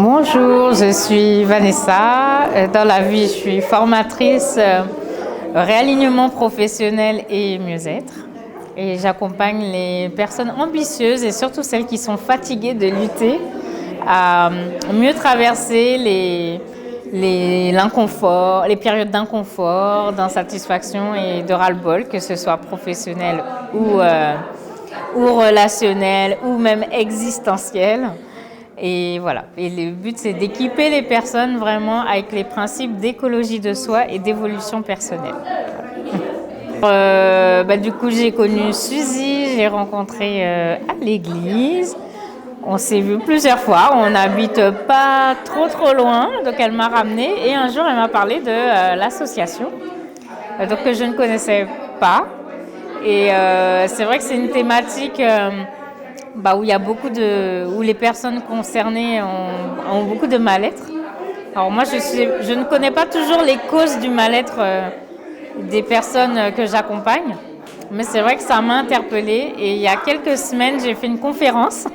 Bonjour, je suis Vanessa. Dans la vie, je suis formatrice réalignement professionnel et mieux-être. Et j'accompagne les personnes ambitieuses et surtout celles qui sont fatiguées de lutter à mieux traverser l'inconfort, les périodes d'inconfort, d'insatisfaction et de ras-le-bol, que ce soit professionnel ou relationnel ou même existentiel. Et voilà. Et le but, c'est d'équiper les personnes vraiment avec les principes d'écologie de soi et d'évolution personnelle. Du coup, j'ai connu Suzy, j'ai rencontré à l'église. On s'est vu plusieurs fois, on n'habite pas trop loin, donc elle m'a ramenée et un jour elle m'a parlé de l'association, donc que je ne connaissais pas. Et c'est vrai que c'est une thématique où il y a où les personnes concernées ont beaucoup de mal-être. Alors moi, je ne connais pas toujours les causes du mal-être des personnes que j'accompagne, mais c'est vrai que ça m'a interpellée. Et il y a quelques semaines, j'ai fait une conférence.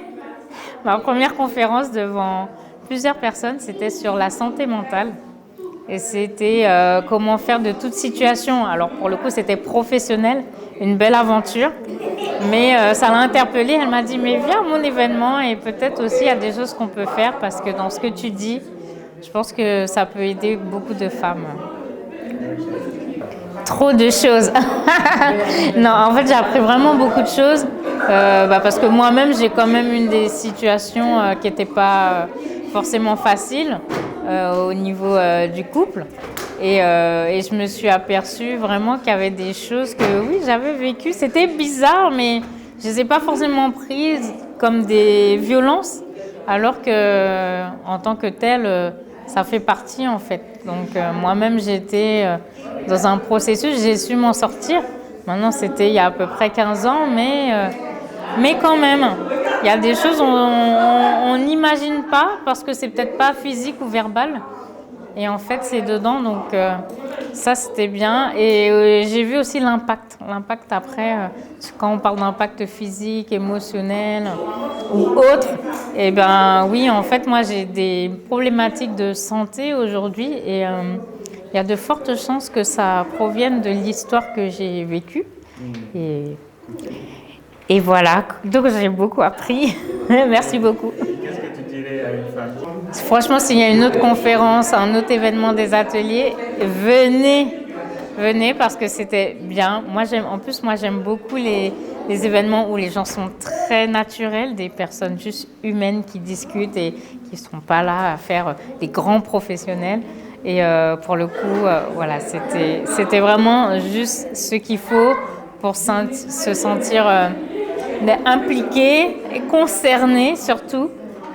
Ma première conférence devant plusieurs personnes, c'était sur la santé mentale. Et c'était comment faire de toute situation. Alors pour le coup, c'était professionnel, une belle aventure. Mais ça l'a interpellée, elle m'a dit « mais viens à mon événement et peut-être aussi il y a des choses qu'on peut faire parce que dans ce que tu dis, je pense que ça peut aider beaucoup de femmes. » Trop de choses. Non, en fait, j'ai appris vraiment beaucoup de choses parce que moi-même, j'ai quand même une des situations qui n'étaient pas forcément faciles au niveau du couple. Et je me suis aperçue vraiment qu'il y avait des choses que, oui, j'avais vécues. C'était bizarre, mais je ne les ai pas forcément prises comme des violences, alors que en tant que telle, ça fait partie, en fait. Donc, moi-même, j'étais dans un processus, j'ai su m'en sortir. Maintenant, c'était il y a à peu près 15 ans, mais quand même, il y a des choses on n'imagine pas parce que c'est peut-être pas physique ou verbal. Et en fait, c'est dedans, donc ça, c'était bien. Et j'ai vu aussi l'impact après, quand on parle d'impact physique, émotionnel ou autre. Et ben oui, en fait, moi, j'ai des problématiques de santé aujourd'hui et il y a de fortes chances que ça provienne de l'histoire que j'ai vécue. Et voilà, donc j'ai beaucoup appris. Merci beaucoup. Qu'est-ce que tu dirais à une femme? Franchement, s'il y a une autre conférence, un autre événement des ateliers, venez parce que c'était bien. Moi, j'aime beaucoup les événements où les gens sont très naturels, des personnes juste humaines qui discutent et qui sont pas là à faire des grands professionnels. Et pour le coup, voilà, c'était vraiment juste ce qu'il faut pour se sentir impliqué et concerné surtout.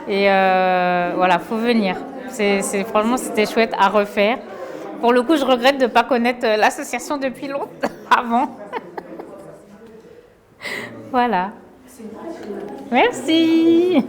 Et voilà, faut venir. Franchement, c'était chouette à refaire. Pour le coup, je regrette de ne pas connaître l'association depuis longtemps avant. Voilà. Merci.